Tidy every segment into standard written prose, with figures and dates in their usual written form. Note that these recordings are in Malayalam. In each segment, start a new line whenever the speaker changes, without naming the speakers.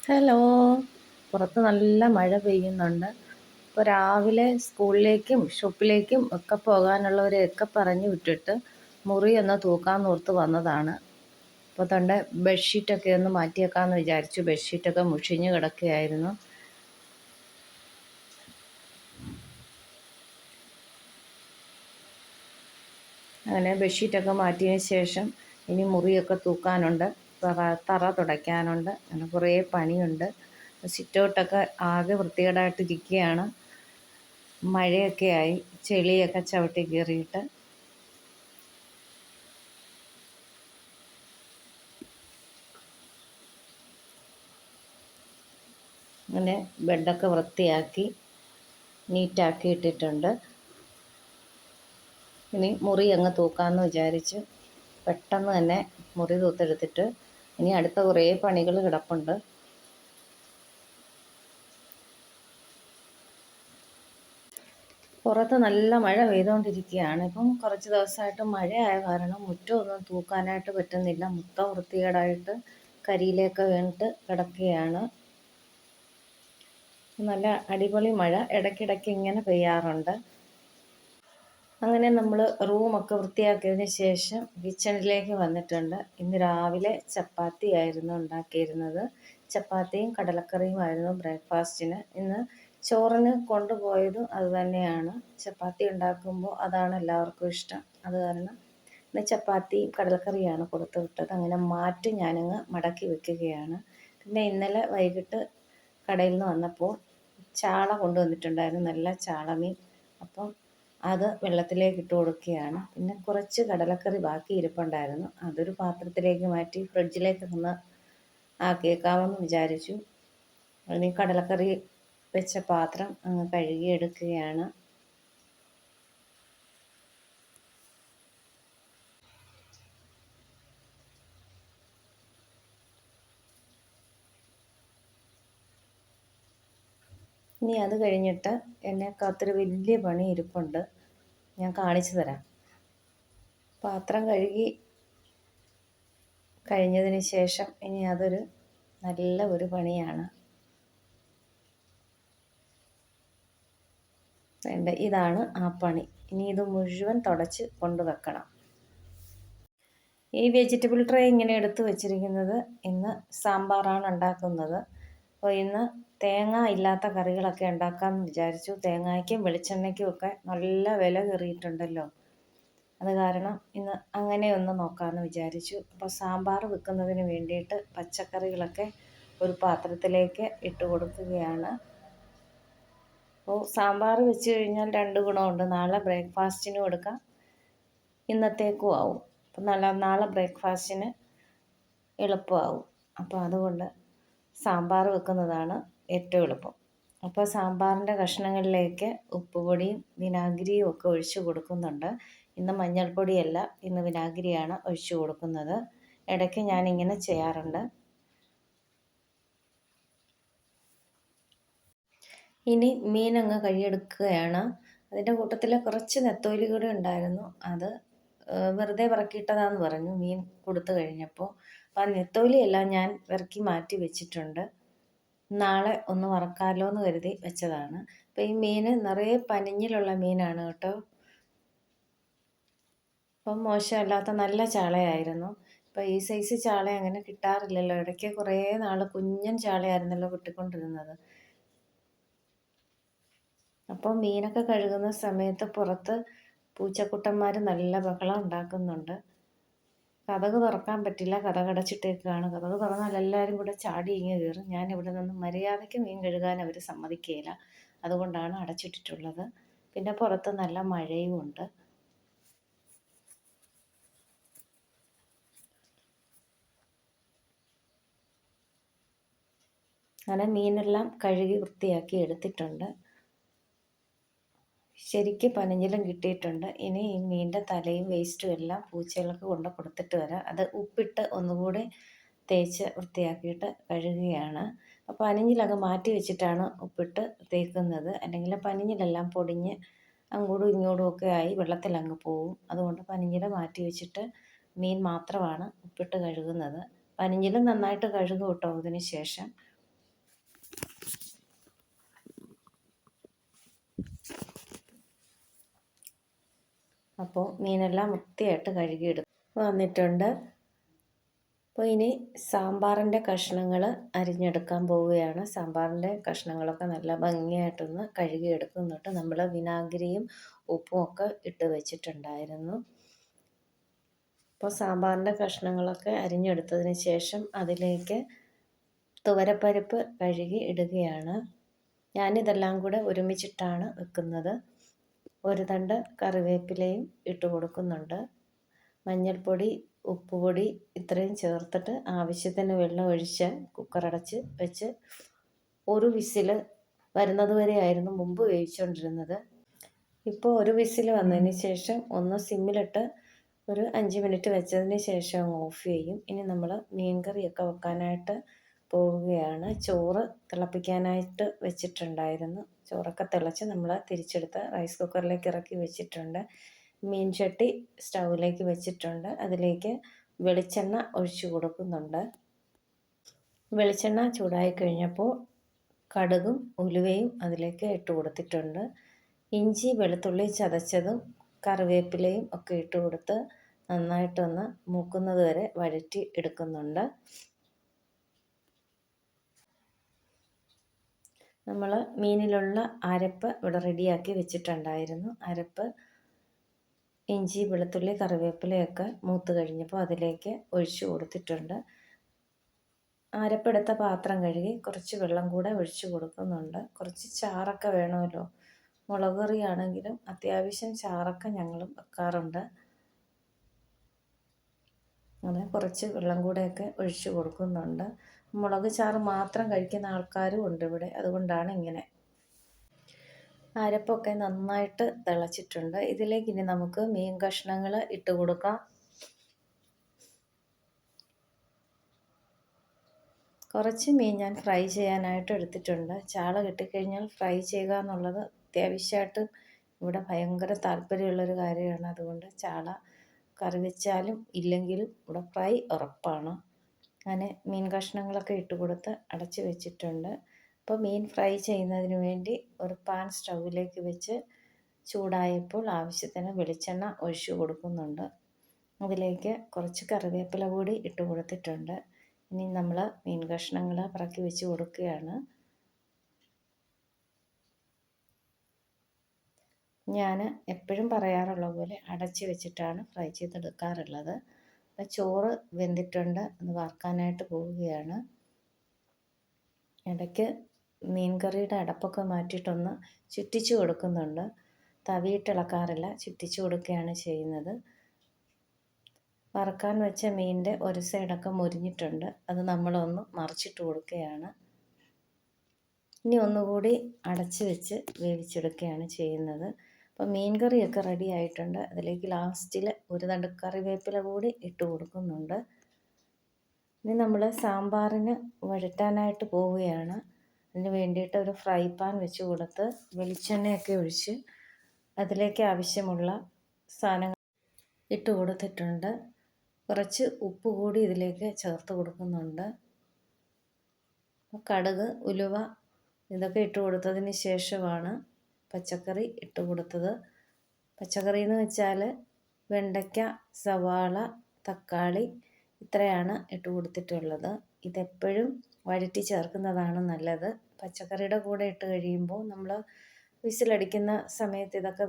ഹലോ. പുറത്ത് നല്ല മഴ പെയ്യുന്നുണ്ട്. ഇപ്പോൾ രാവിലെ സ്കൂളിലേക്കും ഷോപ്പിലേക്കും ഒക്കെ പോകാനുള്ളവരെയൊക്കെ പറഞ്ഞു വിട്ടിട്ട് മുറി ഒന്ന് തൂക്കാന്നോർത്ത് വന്നതാണ്. അപ്പോൾ തന്നെ ബെഡ്ഷീറ്റൊക്കെ ഒന്ന് മാറ്റിയേക്കാമെന്ന് വിചാരിച്ചു. ബെഡ്ഷീറ്റൊക്കെ മുഷിഞ്ഞ് കിടക്കുകയായിരുന്നു. അങ്ങനെ ബെഡ്ഷീറ്റൊക്കെ മാറ്റിയതിന് ശേഷം ഇനി മുറിയൊക്കെ തൂക്കാനുണ്ട്, തറ തുടയ്ക്കാനുണ്ട്, അങ്ങനെ കുറേ പണിയുണ്ട്. സിറ്റൗട്ടൊക്കെ ആകെ വൃത്തികേടായിട്ടിരിക്കുകയാണ്. മഴയൊക്കെ ആയി, ചെളിയൊക്കെ ചവിട്ടി കയറിയിട്ട്. അങ്ങനെ ബെഡൊക്കെ വൃത്തിയാക്കി നീറ്റാക്കി ഇട്ടിട്ടുണ്ട്. ഇനി മുറി അങ്ങ് തൂക്കാമെന്ന് വിചാരിച്ച് പെട്ടെന്ന് തന്നെ മുറി തൂത്തെടുത്തിട്ട് ഇനി അടുത്ത കുറേ പണികൾ കിടപ്പുണ്ട്. പുറത്ത് നല്ല മഴ പെയ്തുകൊണ്ടിരിക്കുകയാണ്. ഇപ്പം കുറച്ച് ദിവസമായിട്ട് മഴയായ കാരണം മുറ്റമൊന്നും തൂക്കാനായിട്ട് പറ്റുന്നില്ല. മൊത്തം വൃത്തികേടായിട്ട് കരിയിലൊക്കെ വീണിട്ട് കിടക്കുകയാണ്. നല്ല അടിപൊളി മഴ ഇടയ്ക്കിടയ്ക്ക് ഇങ്ങനെ പെയ്യാറുണ്ട്. അങ്ങനെ നമ്മൾ റൂമൊക്കെ വൃത്തിയാക്കിയതിന് ശേഷം കിച്ചണിലേക്ക് വന്നിട്ടുണ്ട്. ഇന്ന് രാവിലെ ചപ്പാത്തി ആയിരുന്നു ഉണ്ടാക്കിയിരുന്നത്. ചപ്പാത്തിയും കടലക്കറിയുമായിരുന്നു ബ്രേക്ക്ഫാസ്റ്റിന്. ഇന്ന് ചോറിന് കൊണ്ടുപോയതും അത് തന്നെയാണ്. ചപ്പാത്തി ഉണ്ടാക്കുമ്പോൾ അതാണ് എല്ലാവർക്കും ഇഷ്ടം. അത് കാരണം ഇന്ന് ചപ്പാത്തിയും കടലക്കറിയാണ് കൊടുത്തു വിട്ടത്. അങ്ങനെ മാറ്റി ഞാനങ്ങ് മടക്കി വെക്കുകയാണ്. പിന്നെ ഇന്നലെ വൈകിട്ട് കടയിൽ നിന്ന് വന്നപ്പോൾ ചാള കൊണ്ടുവന്നിട്ടുണ്ടായിരുന്നു, നല്ല ചാളമീൻ. അപ്പം അത് വെള്ളത്തിലേക്ക് ഇട്ട് കൊടുക്കുകയാണ്. പിന്നെ കുറച്ച് കടലക്കറി ബാക്കി ഇരിപ്പുണ്ടായിരുന്നു, അതൊരു പാത്രത്തിലേക്ക് മാറ്റി ഫ്രിഡ്ജിലേക്ക് ഒന്ന് ആക്കിയേക്കാമെന്ന് വിചാരിച്ചു. അതിന് കടലക്കറി വെച്ച പാത്രം അങ്ങ് കഴുകിയെടുക്കുകയാണ്. ഇനി അത് കഴിഞ്ഞിട്ട് എന്നെ കാത്തൊരു വലിയ പണി ഇരിപ്പുണ്ട്, ഞാൻ കാണിച്ചു തരാം. പാത്രം കഴുകി കഴിഞ്ഞതിന് ശേഷം ഇനി അതൊരു നല്ല ഒരു പണിയാണ്. ഇതാണ് ആ പണി. ഇനി ഇത് മുഴുവൻ തുടച്ച് കൊണ്ടുവെക്കണം. ഈ വെജിറ്റബിൾ ട്രേ ഇങ്ങനെ എടുത്ത് വെച്ചിരിക്കുന്നത് ഇന്ന് സാമ്പാറാണ് ഉണ്ടാക്കുന്നത്. അപ്പോൾ ഇന്ന് തേങ്ങ ഇല്ലാത്ത കറികളൊക്കെ ഉണ്ടാക്കാമെന്ന് വിചാരിച്ചു. തേങ്ങയ്ക്കും വെളിച്ചെണ്ണയ്ക്കും ഒക്കെ നല്ല വില കയറിയിട്ടുണ്ടല്ലോ. അത് കാരണം ഇന്ന് അങ്ങനെ ഒന്ന് നോക്കാമെന്ന് വിചാരിച്ചു. അപ്പോൾ സാമ്പാർ വെക്കുന്നതിന് വേണ്ടിയിട്ട് പച്ചക്കറികളൊക്കെ ഒരു പാത്രത്തിലേക്ക് ഇട്ട് കൊടുക്കുകയാണ്. അപ്പോൾ സാമ്പാർ വെച്ച് കഴിഞ്ഞാൽ രണ്ട് ഗുണമുണ്ട്. നാളെ ബ്രേക്ക്ഫാസ്റ്റിനും എടുക്കാം, ഇന്നത്തേക്കും ആവും. അപ്പം നാളെ ബ്രേക്ക്ഫാസ്റ്റിന് എളുപ്പമാവും. അപ്പോൾ അതുകൊണ്ട് സാമ്പാർ വെക്കുന്നതാണ് ഏറ്റവും എളുപ്പം. അപ്പോൾ സാമ്പാറിൻ്റെ കഷ്ണങ്ങളിലേക്ക് ഉപ്പുപൊടിയും വിനാഗിരിയും ഒക്കെ ഒഴിച്ച് കൊടുക്കുന്നുണ്ട്. ഇന്ന് മഞ്ഞൾപ്പൊടിയല്ല, ഇന്ന് വിനാഗിരിയാണ് ഒഴിച്ച് കൊടുക്കുന്നത്. ഇടയ്ക്ക് ഞാനിങ്ങനെ ചെയ്യാറുണ്ട്. ഇനി മീനങ്ങ് കഴുകിയെടുക്കുകയാണ്. അതിൻ്റെ കൂട്ടത്തിൽ കുറച്ച് നെത്തോലി കൂടെ ഉണ്ടായിരുന്നു, അത് വെറുതെ പറക്കിയിട്ടതാന്ന് പറഞ്ഞു മീൻ കൊടുത്തു കഴിഞ്ഞപ്പോൾ. അപ്പോൾ ആ നെത്തോലിയെല്ലാം ഞാൻ ഇറക്കി മാറ്റി വെച്ചിട്ടുണ്ട്. നാളെ ഒന്ന് വറക്കാമല്ലോ എന്ന് കരുതി വെച്ചതാണ്. അപ്പോൾ ഈ മീൻ നിറയെ പനിഞ്ഞിലുള്ള മീനാണ് കേട്ടോ. അപ്പം മോശമല്ലാത്ത നല്ല ചാളയായിരുന്നു. ഇപ്പോൾ ഈ സൈസ് ചാള അങ്ങനെ കിട്ടാറില്ലല്ലോ. ഇടയ്ക്ക് കുറേ നാൾ കുഞ്ഞൻ ചാളയായിരുന്നല്ലോ കിട്ടിക്കൊണ്ടിരുന്നത്. അപ്പോൾ മീനൊക്കെ കഴുകുന്ന സമയത്ത് പുറത്ത് പൂച്ചക്കുട്ടന്മാർ നല്ല ബഹളം ഉണ്ടാക്കുന്നുണ്ട്. കതക് തുറക്കാൻ പറ്റില്ല, കതകടച്ചിട്ടേക്കാണ്. കതക് തുറന്നാൽ എല്ലാവരും കൂടെ ചാടി ഇങ്ങ് കയറും. ഞാൻ ഇവിടെ നിന്ന് മര്യാദയ്ക്ക് മീൻ കഴുകാൻ അവർ സമ്മതിക്കുകയില്ല. അതുകൊണ്ടാണ് അടച്ചിട്ടിട്ടുള്ളത്. പിന്നെ പുറത്ത് നല്ല മഴയും ഉണ്ട്. അങ്ങനെ മീനെല്ലാം കഴുകി വൃത്തിയാക്കി എടുത്തിട്ടുണ്ട്. ശരിക്കും പനഞ്ഞിലും കിട്ടിയിട്ടുണ്ട്. ഇനി ഈ മീനിൻ്റെ തലയും വേസ്റ്റും എല്ലാം പൂച്ചകൾക്ക് കൊണ്ട് കൊടുത്തിട്ട് വരാം. അത് ഉപ്പിട്ട് ഒന്നുകൂടി തേച്ച് വൃത്തിയാക്കിയിട്ട് കഴുകുകയാണ്. അപ്പോൾ പനിഞ്ഞിലങ്ങ് മാറ്റി വെച്ചിട്ടാണ് ഉപ്പിട്ട് തേക്കുന്നത്. അല്ലെങ്കിൽ പനിഞ്ഞിലെല്ലാം പൊടിഞ്ഞ് അങ്ങോട്ടും ഇങ്ങോട്ടും ഒക്കെ ആയി വെള്ളത്തിലങ്ങ് പോവും. അതുകൊണ്ട് പനിഞ്ഞിൽ മാറ്റി വെച്ചിട്ട് മീൻ മാത്രമാണ് ഉപ്പിട്ട് കഴുകുന്നത്. പനിഞ്ഞിലും നന്നായിട്ട് കഴുകും കേട്ടോ ഇതിന് ശേഷം. അപ്പോൾ മീനെല്ലാം വൃത്തിയായിട്ട് കഴുകിയെടുത്ത് വന്നിട്ടുണ്ട്. അപ്പോൾ ഇനി സാമ്പാറിൻ്റെ കഷ്ണങ്ങൾ അരിഞ്ഞെടുക്കാൻ പോവുകയാണ്. സാമ്പാറിൻ്റെ കഷ്ണങ്ങളൊക്കെ നല്ല ഭംഗിയായിട്ടൊന്ന് കഴുകിയെടുക്കുന്നുണ്ട്. നമ്മൾ വിനാഗിരിയും ഉപ്പും ഒക്കെ ഇട്ട് വെച്ചിട്ടുണ്ടായിരുന്നു. അപ്പോൾ സാമ്പാറിൻ്റെ കഷ്ണങ്ങളൊക്കെ അരിഞ്ഞെടുത്തതിന് ശേഷം അതിലേക്ക് തുവരപ്പരിപ്പ് കഴുകി ഇടുകയാണ്. ഞാനിതെല്ലാം കൂടെ ഒരുമിച്ചിട്ടാണ് വെക്കുന്നത്. ഒരു തണ്ട് കറിവേപ്പിലയും ഇട്ട് കൊടുക്കുന്നുണ്ട്. മഞ്ഞൾപ്പൊടി, ഉപ്പുപൊടി ഇത്രയും ചേർത്തിട്ട് ആവശ്യത്തിന് വെള്ളം ഒഴിച്ച് കുക്കറടച്ച് വെച്ച് ഒരു വിസിൽ വരുന്നത് വരെയായിരുന്നു മുമ്പ് വേവിച്ചുകൊണ്ടിരുന്നത്. ഇപ്പോൾ ഒരു വിസിൽ വന്നതിന് ശേഷം ഒന്ന് സിമ്മിലിട്ട് ഒരു 5 മിനിറ്റ് വെച്ചതിന് ശേഷം ഓഫ് ചെയ്യും. ഇനി നമ്മൾ മീൻ കറിയൊക്കെ വെക്കാനായിട്ട് പോവുകയാണ്. ചോറ് തിളപ്പിക്കാനായിട്ട് വെച്ചിട്ടുണ്ടായിരുന്നു. ചോറൊക്കെ തിളച്ച് നമ്മൾ തിരിച്ചെടുത്ത് റൈസ് കുക്കറിലേക്ക് ഇറക്കി വെച്ചിട്ടുണ്ട്. മീൻ ചട്ടി സ്റ്റൗവിലേക്ക് വെച്ചിട്ടുണ്ട്. അതിലേക്ക് വെളിച്ചെണ്ണ ഒഴിച്ചു കൊടുക്കുന്നുണ്ട്. വെളിച്ചെണ്ണ ചൂടായി കഴിഞ്ഞപ്പോൾ കടുകും ഉലുവയും അതിലേക്ക് ഇട്ട് കൊടുത്തിട്ടുണ്ട്. ഇഞ്ചി വെളുത്തുള്ളി ചതച്ചതും കറിവേപ്പിലയും ഒക്കെ ഇട്ട് കൊടുത്ത് നന്നായിട്ടൊന്ന് മൂക്കുന്നത് വരെ വഴറ്റി എടുക്കുന്നുണ്ട്. നമ്മൾ മീനിലുള്ള അരപ്പ് ഇവിടെ റെഡിയാക്കി വെച്ചിട്ടുണ്ടായിരുന്നു. അരപ്പ് ഇഞ്ചി വെളുത്തുള്ളി കറിവേപ്പിലയൊക്കെ മൂത്ത് കഴിഞ്ഞപ്പോൾ അതിലേക്ക് ഒഴിച്ചു കൊടുത്തിട്ടുണ്ട്. അരപ്പെടുത്ത പാത്രം കഴുകി കുറച്ച് വെള്ളം കൂടെ ഒഴിച്ചു കൊടുക്കുന്നുണ്ട്. കുറച്ച് ചാറൊക്കെ വേണമല്ലോ. മുളക് കറിയാണെങ്കിലും അത്യാവശ്യം ചാറൊക്കെ ഞങ്ങളും വെക്കാറുണ്ട്. അങ്ങനെ കുറച്ച് വെള്ളം കൂടെയൊക്കെ ഒഴിച്ചു കൊടുക്കുന്നുണ്ട്. മുളക് ചാറ് മാത്രം കഴിക്കുന്ന ആൾക്കാരും ഉണ്ട് ഇവിടെ. അതുകൊണ്ടാണ് ഇങ്ങനെ. അരപ്പൊക്കെ നന്നായിട്ട് തിളച്ചിട്ടുണ്ട്. ഇതിലേക്ക് ഇനി നമുക്ക് മീൻ കഷ്ണങ്ങൾ ഇട്ട് കൊടുക്കാം. കുറച്ച് മീൻ ഞാൻ ഫ്രൈ ചെയ്യാനായിട്ട് എടുത്തിട്ടുണ്ട്. ചാള കിട്ടിക്കഴിഞ്ഞാൽ ഫ്രൈ ചെയ്യുക എന്നുള്ളത് അത്യാവശ്യമായിട്ട് ഇവിടെ ഭയങ്കര താല്പര്യമുള്ളൊരു കാര്യമാണ്. അതുകൊണ്ട് ചാള കറി വെച്ചാലും ഇല്ലെങ്കിലും ഇവിടെ ഫ്രൈ ഉറപ്പാണ്. അങ്ങനെ മീൻ കഷ്ണങ്ങളൊക്കെ ഇട്ട് കൊടുത്ത് അടച്ച് വെച്ചിട്ടുണ്ട്. അപ്പോൾ മീൻ ഫ്രൈ ചെയ്യുന്നതിന് വേണ്ടി ഒരു പാൻ സ്റ്റൗവിലേക്ക് വെച്ച് ചൂടായപ്പോൾ ആവശ്യത്തിന് വെളിച്ചെണ്ണ ഒഴിച്ചു കൊടുക്കുന്നുണ്ട്. അതിലേക്ക് കുറച്ച് കറിവേപ്പില കൂടി ഇട്ട് കൊടുത്തിട്ടുണ്ട്. ഇനി നമ്മൾ മീൻ കഷ്ണങ്ങൾ പറക്കി വെച്ച് കൊടുക്കുകയാണ്. ഞാൻ എപ്പോഴും പറയാറുള്ള പോലെ അടച്ച് വെച്ചിട്ടാണ് ഫ്രൈ ചെയ്തെടുക്കാറുള്ളത്. അപ്പോൾ ചോറ് വെന്തിട്ടുണ്ട്. അത് വറുക്കാനായിട്ട് പോവുകയാണ്. ഇടയ്ക്ക് മീൻ കറിയുടെ അടപ്പൊക്കെ മാറ്റിയിട്ടൊന്ന് ചുറ്റിച്ചു കൊടുക്കുന്നുണ്ട്. തവിയിട്ട് ഇളക്കാറില്ല, ചുറ്റിച്ചു കൊടുക്കുകയാണ് ചെയ്യുന്നത്. വറുക്കാൻ വെച്ച മീനിൻ്റെ ഒരു സൈഡൊക്കെ മുരിഞ്ഞിട്ടുണ്ട്. അത് നമ്മളൊന്ന് മറിച്ചിട്ട് കൊടുക്കുകയാണ്. ഇനി ഒന്നുകൂടി അടച്ച് വെച്ച് വേവിച്ചെടുക്കുകയാണ് ചെയ്യുന്നത്. അപ്പോൾ മീൻ കറിയൊക്കെ റെഡി ആയിട്ടുണ്ട്. അതിലേക്ക് ലാസ്റ്റിൽ ഒരു തണ്ട് കറിവേപ്പില കൂടി ഇട്ട് കൊടുക്കുന്നുണ്ട്. ഇനി നമ്മൾ സാമ്പാറിന് വഴറ്റാനായിട്ട് പോവുകയാണ്. അതിന് വേണ്ടിയിട്ട് ഒരു ഫ്രൈ പാൻ വെച്ച് കൊടുത്ത് വെളിച്ചെണ്ണയൊക്കെ ഒഴിച്ച് അതിലേക്ക് ആവശ്യമുള്ള സാധനങ്ങൾ ഇട്ട് കൊടുത്തിട്ടുണ്ട്. കുറച്ച് ഉപ്പ് കൂടി ഇതിലേക്ക് ചേർത്ത് കൊടുക്കുന്നുണ്ട്. കടുക്, ഉലുവ ഇതൊക്കെ ഇട്ട് കൊടുത്തതിന് ശേഷമാണ് പച്ചക്കറി ഇട്ട് കൊടുത്തത്. പച്ചക്കറി എന്ന് വെച്ചാൽ വെണ്ടയ്ക്ക, സവാള, തക്കാളി ഇത്രയാണ് ഇട്ട് കൊടുത്തിട്ടുള്ളത്. ഇതെപ്പോഴും വഴറ്റി ചേർക്കുന്നതാണ് നല്ലത്. പച്ചക്കറിയുടെ കൂടെ ഇട്ട് കഴിയുമ്പോൾ നമ്മൾ വിസിലടിക്കുന്ന സമയത്ത് ഇതൊക്കെ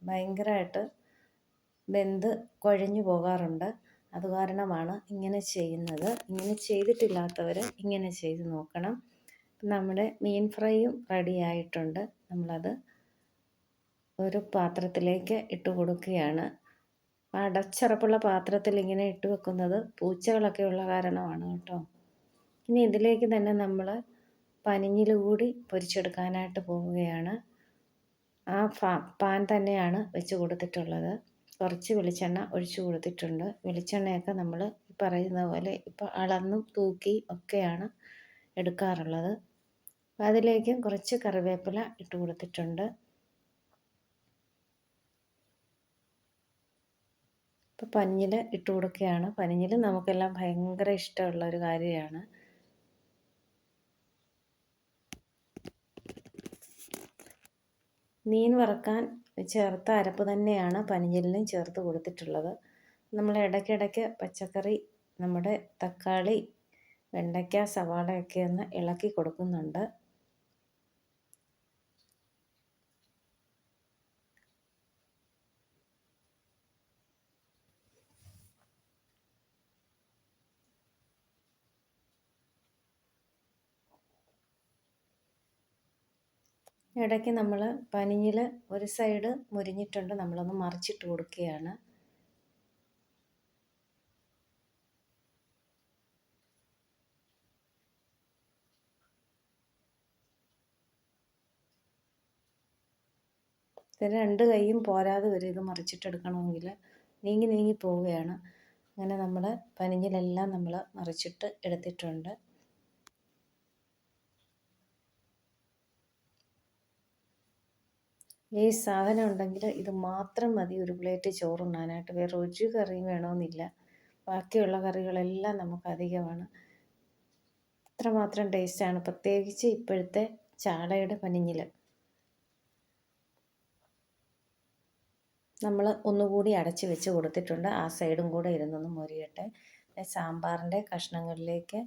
ഭയങ്കരമായിട്ട് വെന്ത് കുഴഞ്ഞു പോകാറുണ്ട്. അത് കാരണമാണ് ഇങ്ങനെ ചെയ്യുന്നത്. ഇങ്ങനെ ചെയ്തിട്ടില്ലാത്തവർ ഇങ്ങനെ ചെയ്ത് നോക്കണം. നമ്മുടെ മീൻ ഫ്രൈയും റെഡി ആയിട്ടുണ്ട്. നമ്മളത് ഒരു പാത്രത്തിലേക്ക് ഇട്ട് കൊടുക്കുകയാണ്. അടച്ചുറപ്പുള്ള പാത്രത്തിൽ ഇങ്ങനെ ഇട്ട് വെക്കുന്നത് പൂച്ചകളൊക്കെ ഉള്ള കാരണമാണ് കേട്ടോ. ഇനി ഇതിലേക്ക് തന്നെ നമ്മൾ പനിഞ്ഞിൽ കൂടി പൊരിച്ചെടുക്കാനായിട്ട് പോവുകയാണ്. ആ പാൻ തന്നെയാണ് വെച്ച് കൊടുത്തിട്ടുള്ളത്. കുറച്ച് വെളിച്ചെണ്ണ ഒഴിച്ചു കൊടുത്തിട്ടുണ്ട്. വെളിച്ചെണ്ണയൊക്കെ നമ്മൾ പറയുന്ന പോലെ ഇപ്പോൾ അളന്നും തൂക്കി ഒക്കെയാണ് എടുക്കാറുള്ളത്. അതിലേക്ക് കുറച്ച് കറിവേപ്പില ഇട്ട് കൊടുത്തിട്ടുണ്ട്. ഇപ്പോൾ പനിഞ്ഞിൽ ഇട്ട് കൊടുക്കുകയാണ്. പനിഞ്ഞിൽ നമുക്കെല്ലാം ഭയങ്കര ഇഷ്ടമുള്ള ഒരു കാര്യമാണ്. മീൻ വറുക്കാൻ ചേർത്ത അരപ്പ് തന്നെയാണ് പനിഞ്ഞിലിനും ചേർത്ത് കൊടുത്തിട്ടുള്ളത്. നമ്മൾ ഇടയ്ക്കിടയ്ക്ക് പച്ചക്കറി, നമ്മുടെ തക്കാളി, വെണ്ടയ്ക്ക, സവാളയൊക്കെ ഒന്ന് ഇളക്കി കൊടുക്കുന്നുണ്ട്. ഇടയ്ക്ക് നമ്മൾ പനിഞ്ഞിൽ ഒരു സൈഡ് മുരിഞ്ഞിട്ടുണ്ട്, നമ്മളൊന്ന് മറിച്ചിട്ട് കൊടുക്കുകയാണ്. ഇത് രണ്ട് കൈയും പോരാതെ വരും, ഇത് മറിച്ചിട്ടെടുക്കണമെങ്കിൽ നീങ്ങി നീങ്ങി പോവുകയാണ്. അങ്ങനെ നമ്മൾ പനിഞ്ഞിലെല്ലാം നമ്മൾ മറിച്ചിട്ട് എടുത്തിട്ടുണ്ട്. ഈ സാധനം ഉണ്ടെങ്കിൽ ഇത് മാത്രം മതി ഒരു പ്ലേറ്റ് ചോറുണ്ണാനായിട്ട്. വേറെ ഒരു കറിയും വേണമെന്നില്ല. ബാക്കിയുള്ള കറികളെല്ലാം നമുക്ക് അധികമാണ്. അത്രമാത്രം ടേസ്റ്റാണ്, പ്രത്യേകിച്ച് ഇപ്പോഴത്തെ ചാളയുടെ പനിഞ്ഞിൽ. നമ്മൾ ഒന്നുകൂടി അടച്ച് വെച്ച് കൊടുത്തിട്ടുണ്ട്. ആ സൈഡും കൂടെ ഇരുന്നൊന്ന് മൊരിയട്ടെ. സാമ്പാറിൻ്റെ കഷ്ണങ്ങളിലേക്ക്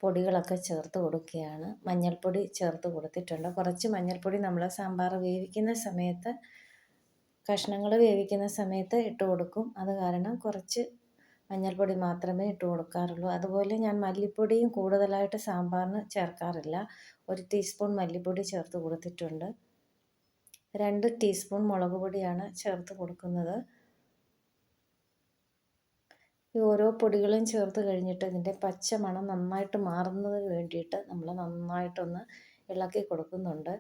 പൊടികളൊക്കെ ചേർത്ത് കൊടുക്കുകയാണ്. മഞ്ഞൾപ്പൊടി ചേർത്ത് കൊടുത്തിട്ടുണ്ട്. കുറച്ച് മഞ്ഞൾപ്പൊടി നമ്മൾ സാമ്പാർ വേവിക്കുന്ന സമയത്ത്, കഷ്ണങ്ങൾ വേവിക്കുന്ന സമയത്ത് ഇട്ട് കൊടുക്കും. അത് കാരണം കുറച്ച് മഞ്ഞൾപ്പൊടി മാത്രമേ ഇട്ട് കൊടുക്കാറുള്ളൂ. അതുപോലെ ഞാൻ മല്ലിപ്പൊടിയും കൂടുതലായിട്ട് സാമ്പാറിന് ചേർക്കാറില്ല. 1 ടീസ്പൂൺ മല്ലിപ്പൊടി ചേർത്ത് കൊടുത്തിട്ടുണ്ട്. 2 ടീസ്പൂൺ മുളക് പൊടിയാണ് ചേർത്ത് കൊടുക്കുന്നത്. ഈ ഓരോ പൊടികളും ചേർത്ത് കഴിഞ്ഞിട്ട് ഇതിൻ്റെ പച്ച മണം നന്നായിട്ട് മാറുന്നതിന് വേണ്ടിയിട്ട് നമ്മൾ നന്നായിട്ടൊന്ന് ഇളക്കി കൊടുക്കുന്നുണ്ട്.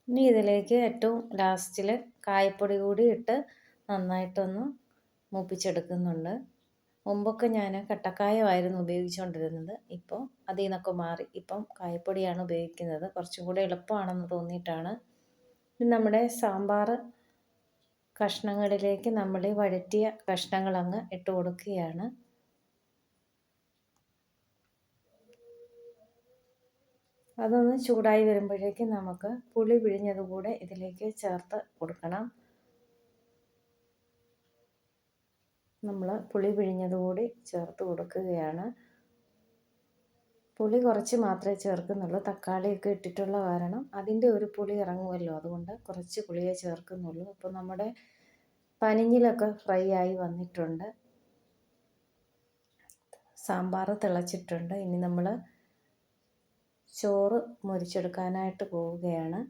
ഇനി ഇതിലേക്ക് ഏറ്റവും ലാസ്റ്റിൽ കായപ്പൊടി കൂടി ഇട്ട് നന്നായിട്ടൊന്ന് മൂപ്പിച്ചെടുക്കുന്നുണ്ട്. മുമ്പൊക്കെ ഞാൻ കട്ടക്കായമായിരുന്നു ഉപയോഗിച്ചുകൊണ്ടിരുന്നത്. ഇപ്പോൾ അതിൽ നിന്നൊക്കെ മാറി ഇപ്പം കായപ്പൊടിയാണ് ഉപയോഗിക്കുന്നത്. കുറച്ചും കൂടെ എളുപ്പമാണെന്ന് തോന്നിയിട്ടാണ്. ഇനി നമ്മുടെ സാമ്പാർ കഷ്ണങ്ങളിലേക്ക് നമ്മൾ ഈ വഴറ്റിയ കഷ്ണങ്ങളങ്ങ് ഇട്ട് കൊടുക്കുകയാണ്. അതൊന്ന് ചൂടായി വരുമ്പോഴേക്കും നമുക്ക് പുളി പിഴിഞ്ഞത് കൂടെ ഇതിലേക്ക് ചേർത്ത് കൊടുക്കണം. നമ്മൾ പുളി പിഴിഞ്ഞത് കൂടി ചേർത്ത് കൊടുക്കുകയാണ്. പുളി കുറച്ച് മാത്രമേ ചേർക്കുന്നുള്ളൂ. തക്കാളിയൊക്കെ ഇട്ടിട്ടുള്ള കാരണം അതിൻ്റെ ഒരു പുളി ഇറങ്ങുമല്ലോ, അതുകൊണ്ട് കുറച്ച് പുളിയേ ചേർക്കുന്നുള്ളൂ. അപ്പോൾ നമ്മുടെ പനിഞ്ഞിലൊക്കെ ഫ്രൈ ആയി വന്നിട്ടുണ്ട്. സാമ്പാർ തിളച്ചിട്ടുണ്ട്. ഇനി നമ്മൾ ചോറ് മുരിച്ചെടുക്കാനായിട്ട് പോവുകയാണ്.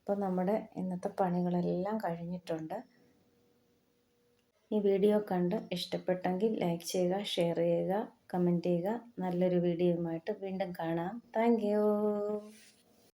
അപ്പോൾ നമ്മുടെ ഇന്നത്തെ പണികളെല്ലാം കഴിഞ്ഞിട്ടുണ്ട്. ഈ വീഡിയോ കണ്ട് ഇഷ്ടപ്പെട്ടെങ്കിൽ ലൈക്ക് ചെയ്യുക, ഷെയർ ചെയ്യുക, കമൻറ്റ് ചെയ്യുക. നല്ലൊരു വീഡിയോയുമായിട്ട് വീണ്ടും കാണാം. Thank you.